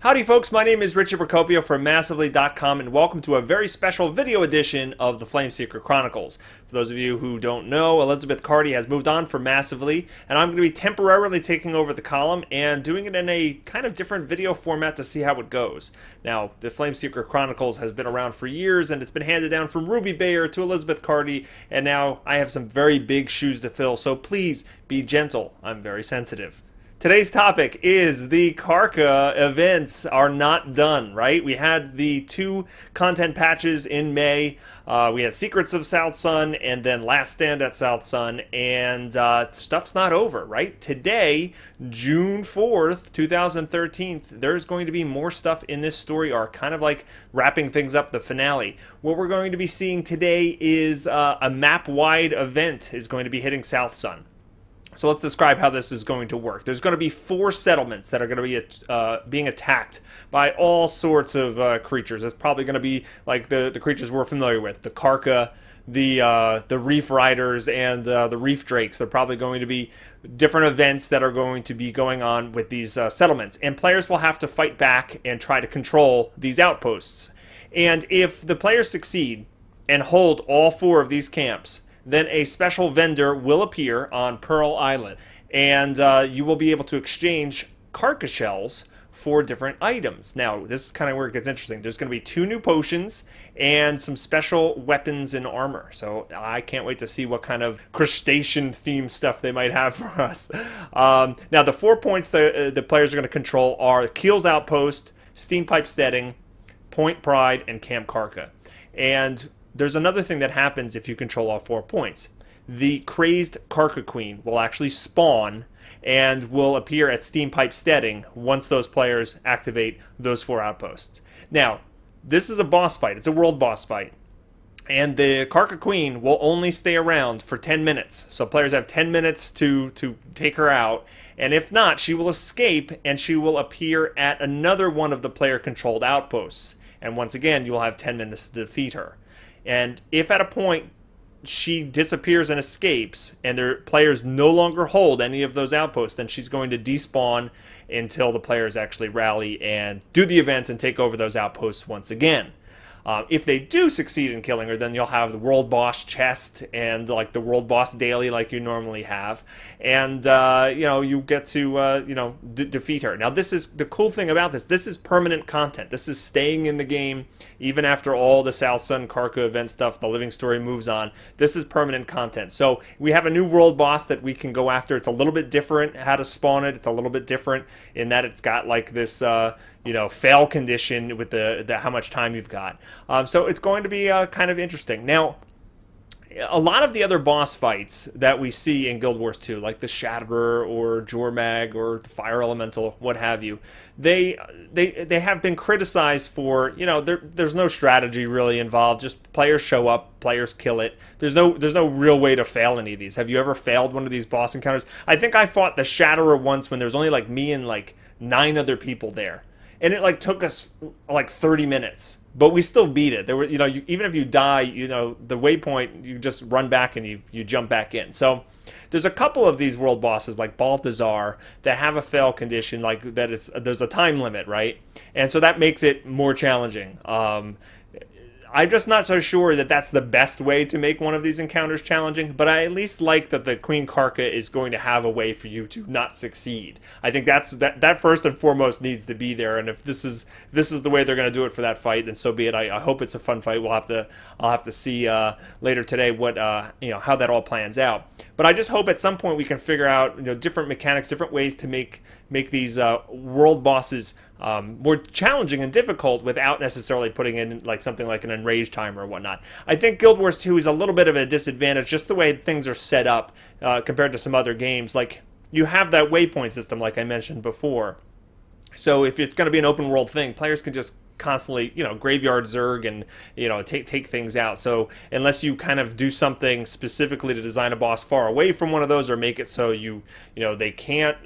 Howdy folks, my name is Richard Procopio from Massively.com and welcome to a very special video edition of the Flameseeker Chronicles. For those of you who don't know, Elizabeth Carty has moved on from Massively and I'm going to be temporarily taking over the column and doing it in a kind of different video format to see how it goes. Now, the Flameseeker Chronicles has been around for years and it's been handed down from Ruby Bayer to Elizabeth Carty, and now I have some very big shoes to fill, so please be gentle. I'm very sensitive. Today's topic is the Karka events are not done, right? We had the 2 content patches in May. We had Secrets of South Sun and then Last Stand at South Sun, and stuff's not over, right? Today, June 4th, 2013, there's going to be more stuff in this story arc, kind of like wrapping things up, the finale. What we're going to be seeing today is a map-wide event is going to be hitting South Sun. So let's describe how this is going to work. There's going to be 4 settlements that are going to be being attacked by all sorts of creatures. It's probably going to be like the creatures we're familiar with, the Karka, the Reef Riders, and the Reef Drakes. They're probably going to be different events that are going to be going on with these settlements. And players will have to fight back and try to control these outposts. And if the players succeed and hold all 4 of these camps, then a special vendor will appear on Pearl Island, and you will be able to exchange Karka shells for different items. Now, this is kind of where it gets interesting. There's going to be 2 new potions and some special weapons and armor. So I can't wait to see what kind of crustacean themed stuff they might have for us. Now, the 4 points the players are going to control are Keel's Outpost, Steampipe Steading, Point Pride, and Camp Karka. And there's another thing that happens if you control all 4 points. The Crazed Karka Queen will actually spawn and will appear at Steampipe Steading once those players activate those 4 outposts. Now, this is a boss fight. It's a world boss fight. And the Karka Queen will only stay around for 10 minutes. So players have 10 minutes to take her out. And if not, she will escape and she will appear at another one of the player-controlled outposts. And once again, you will have 10 minutes to defeat her. And if at a point she disappears and escapes and their players no longer hold any of those outposts, then she's going to despawn until the players actually rally and do the events and take over those outposts once again. If they do succeed in killing her, then you'll have the World Boss chest and like the World Boss daily like you normally have. And, you know, you get to, you know, defeat her. Now, this is the cool thing about this. This is permanent content. This is staying in the game even after all the South Sun Karka event stuff, the living story moves on. This is permanent content. So we have a new World Boss that we can go after. It's a little bit different how to spawn it. It's a little bit different in that it's got like this, you know, fail condition with the how much time you've got. So it's going to be kind of interesting. Now, a lot of the other boss fights that we see in Guild Wars 2, like the Shatterer or Jormag or the Fire Elemental, what have you, they have been criticized for, you know, there's no strategy really involved. Just players show up, players kill it. There's no real way to fail any of these. Have you ever failed one of these boss encounters? I think I fought the Shatterer once when there was only like me and like 9 other people there. And it like took us like 30 minutes, but we still beat it. There were, you know, even if you die, you know, the waypoint, you just run back and you jump back in. So there's a couple of these world bosses like Balthazar that have a fail condition, like that there's a time limit, right? And so that makes it more challenging. I'm just not so sure that that's the best way to make one of these encounters challenging, but I at least like that the Queen Karka is going to have a way for you to not succeed. I think that first and foremost needs to be there, and if this is the way they're going to do it for that fight, then so be it. I hope it's a fun fight. I'll have to see later today what you know, how that all plans out. But I just hope at some point we can figure out, you know, different mechanics, different ways to make these world bosses more challenging and difficult without necessarily putting in like something like an enraged timer or whatnot. I think Guild Wars 2 is a little bit of a disadvantage just the way things are set up compared to some other games. Like, you have that waypoint system like I mentioned before. So if it's going to be an open world thing, players can just constantly, graveyard Zerg and, take things out. So unless you kind of do something specifically to design a boss far away from one of those, or make it so they can't,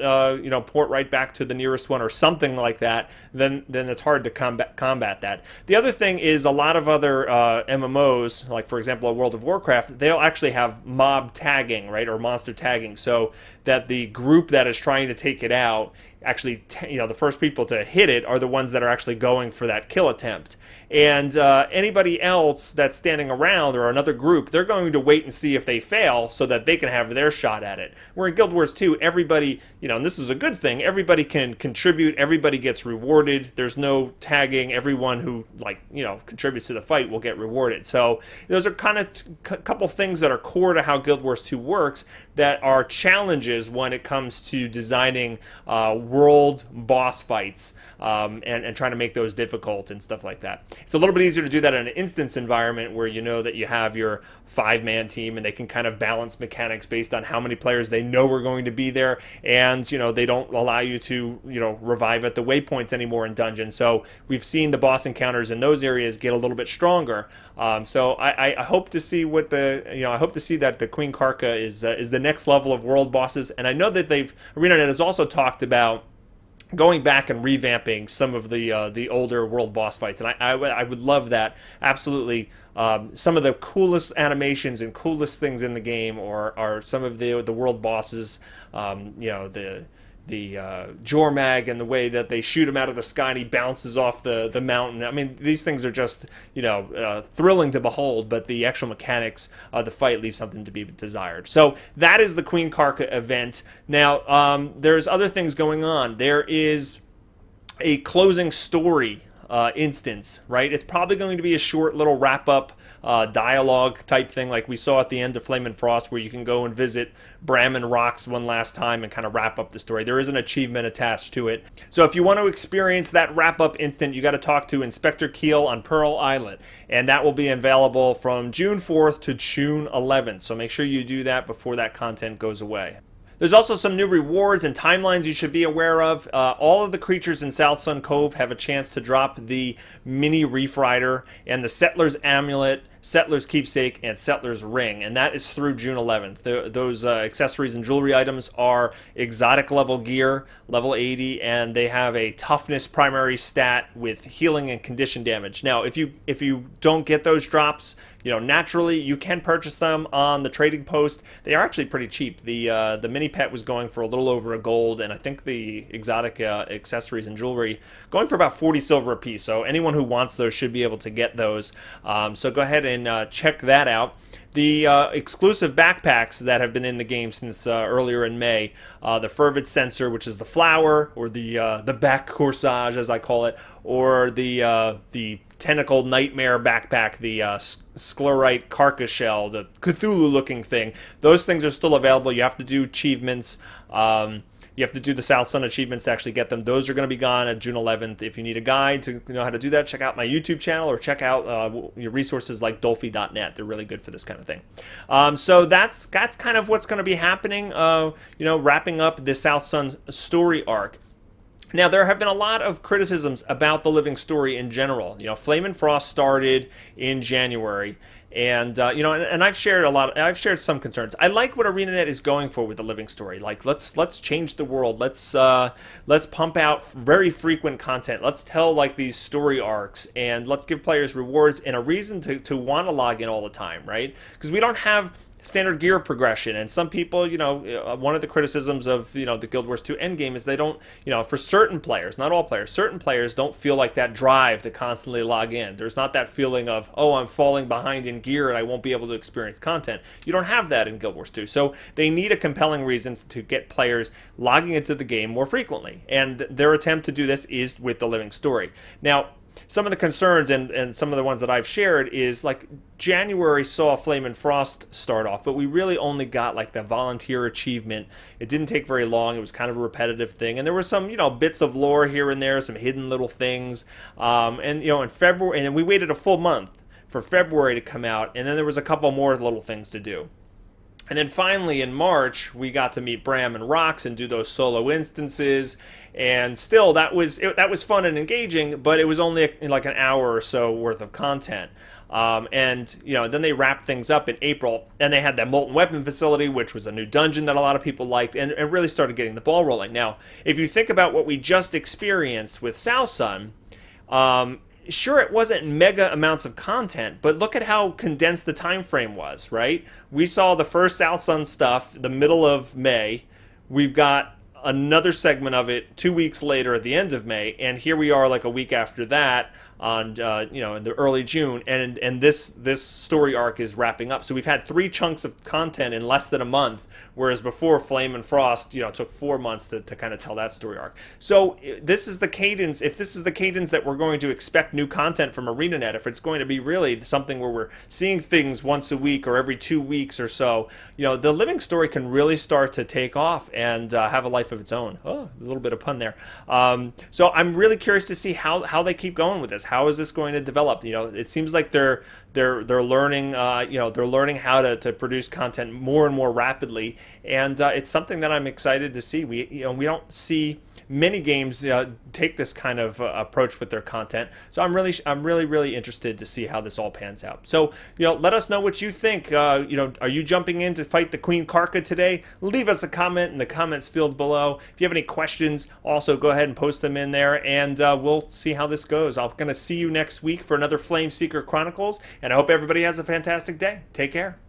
port right back to the nearest one or something like that, then it's hard to combat that. The other thing is a lot of other MMOs, like for example, a World of Warcraft, they'll actually have mob tagging, right, or monster tagging, so that the group that is trying to take it out actually, the first people to hit it are the ones that are actually going for that kill attempt. And anybody else that's standing around, or another group, they're going to wait and see if they fail so that they can have their shot at it. Where in Guild Wars 2, everybody, and this is a good thing, everybody can contribute, everybody gets rewarded. There's no tagging. Everyone who, contributes to the fight will get rewarded. So those are kind of a couple things that are core to how Guild Wars 2 works, that are challenges when it comes to designing world boss fights, and trying to make those difficult and stuff like that. It's a little bit easier to do that in an instance environment where you know that you have your 5-man team and they can kind of balance mechanics based on how many players they know are going to be there, and they don't allow you to revive at the waypoints anymore in dungeons. So we've seen the boss encounters in those areas get a little bit stronger. So I hope to see what I hope to see that the Queen Karka is the next level of world bosses. And I know that ArenaNet has also talked about going back and revamping some of the older world boss fights, and I would love that, absolutely. Some of the coolest animations and coolest things in the game are some of the world bosses, the Jormag, and the way that they shoot him out of the sky and he bounces off the mountain. I mean, these things are just, thrilling to behold, but the actual mechanics of the fight leave something to be desired. So that is the Queen Karka event. Now, there's other things going on. There is a closing story instance, right? It's probably going to be a short little wrap-up dialogue type thing like we saw at the end of Flame and Frost, where you can go and visit Bram Rocks one last time and kind of wrap up the story. There is an achievement attached to it. So if you want to experience that wrap-up instant, you got to talk to Inspector Keel on Pearl Island, and that will be available from June 4th to June 11th. So make sure you do that before that content goes away. There's also some new rewards and timelines you should be aware of. All of the creatures in South Sun Cove have a chance to drop the Mini Reef Rider and the Settler's Amulet, Settler's Keepsake, and Settler's Ring, and that is through June 11th. Those accessories and jewelry items are exotic level gear, level 80, and they have a toughness primary stat with healing and condition damage. Now, if you don't get those drops, naturally you can purchase them on the trading post. They are actually pretty cheap. The mini pet was going for a little over $1 gold, and I think the exotic accessories and jewelry going for about 40 silver a piece. So anyone who wants those should be able to get those. So go ahead and check that out. The exclusive backpacks that have been in the game since earlier in May, the Fervid Sensor, which is the flower, or the back corsage as I call it, or the Tentacle Nightmare backpack, the Sclerite Karka shell, the Cthulhu-looking thing. Those things are still available. You have to do achievements. You have to do the South Sun achievements to actually get them. Those are going to be gone at June 11th. If you need a guide to know how to do that, check out my YouTube channel, or check out your resources like Dolphy.net. They're really good for this kind of thing. So that's kind of what's going to be happening, wrapping up the South Sun story arc. Now, there have been a lot of criticisms about the living story in general. Flame and Frost started in January, and and I've shared I've shared some concerns. I like what ArenaNet is going for with the living story. Like, let's change the world. Let's pump out very frequent content. Let's tell these story arcs, and let's give players rewards and a reason to want to log in all the time, right? Because we don't have standard gear progression, and some people, one of the criticisms of the Guild Wars 2 endgame is they don't, for certain players, not all players, certain players don't feel like that drive to constantly log in. There's not that feeling of, oh, I'm falling behind in gear and I won't be able to experience content. You don't have that in Guild Wars 2, so they need a compelling reason to get players logging into the game more frequently, and their attempt to do this is with the living story. Now, some of the concerns and some of the ones that I've shared is January saw Flame and Frost start off, but we really only got the volunteer achievement. It didn't take very long. It was kind of a repetitive thing, and there were some bits of lore here and there, some hidden little things. And in February, and then we waited a full month for February to come out, and then there was a couple more little things to do. And then finally in March, we got to meet Bram and Rox and do those solo instances. And still, that was fun and engaging, but it was only like an hour or so worth of content. And then they wrapped things up in April, and they had that Molten Weapon facility, which was a new dungeon that a lot of people liked, and really started getting the ball rolling. Now, if you think about what we just experienced with South Sun, sure, it wasn't mega amounts of content, but look at how condensed the time frame was, right? We saw the first South Sun stuff the middle of May. We've got another segment of it 2 weeks later at the end of May, and here we are like a week after that on in the early June, and this story arc is wrapping up. So we've had 3 chunks of content in less than a month, whereas before Flame and Frost took 4 months to kind of tell that story arc. So this is the cadence. If this is the cadence that we're going to expect new content from ArenaNet, if it's going to be really something where we're seeing things once a week or every 2 weeks or so, the living story can really start to take off and have a life of its own. Oh, a little bit of pun there. So I'm really curious to see how they keep going with this. How is this going to develop? It seems like they're learning they're learning how to produce content more and more rapidly, and it's something that I'm excited to see. We don't see many games take this kind of approach with their content, so I'm really interested to see how this all pans out. So let us know what you think. Are you jumping in to fight the Queen Karka today? Leave us a comment in the comments field below. If you have any questions, also go ahead and post them in there, and we'll see how this goes. I'm gonna see you next week for another Flameseeker Chronicles, and I hope everybody has a fantastic day. Take care.